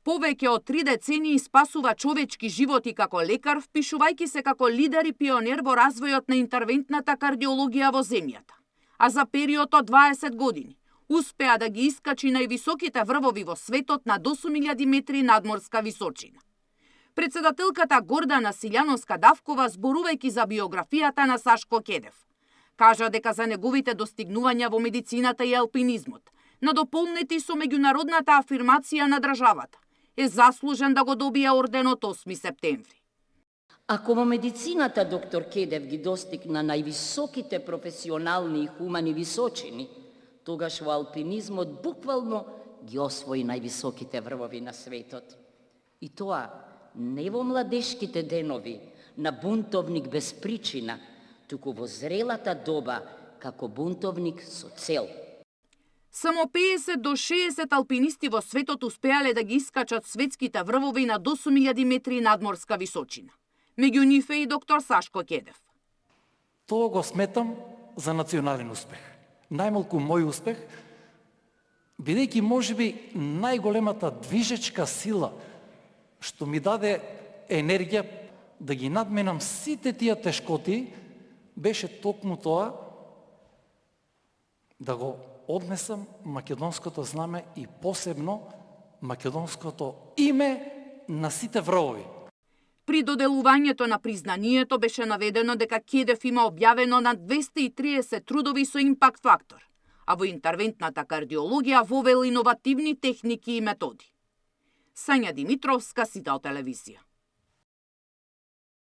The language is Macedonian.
Повеќе од 3 децении спасува човечки животи како лекар, впишувајќи се како лидер и пионер во развојот на интервентната кардиологија во земјата. А за период од 20 години успеа да ги искачи највисоките врвови во светот на 8000 метри надморска височина. Председателката Гордана Силјановска-Давкова, зборувајќи за биографијата на Сашко Кедев, кажа дека за неговите достигнувања во медицината и алпинизмот, надополнети со меѓународната афирмација на државата, е заслужен да го добие орденот 8 септември. Ако во медицината доктор Кедев ги достигна највисоките професионални и хумани височини, тогаш во алпинизмот буквално ги освои највисоките врвови на светот. И тоа не во младешките денови на бунтовник без причина, туку во зрелата доба како бунтовник со цел. Само 50 до 60 алпинисти во светот успеале да ги искачат светските врвови на 8000 метри надморска височина. Меѓу нив е и доктор Сашко Кедев. Тоа го сметам за национален успех. Најмалку мој успех, бидејќи можеби најголемата движечка сила што ми даде енергија да ги надменам сите тие тешкоти, беше токму тоа да го однесам македонското знаме и посебно македонското име на сите врвови. При доделувањето на признанието беше наведено дека Кедев има објавено над 230 трудови со импакт фактор, а во интервентната кардиологија вовел иновативни техники и методи. Сања Димитровска, Сител телевизија.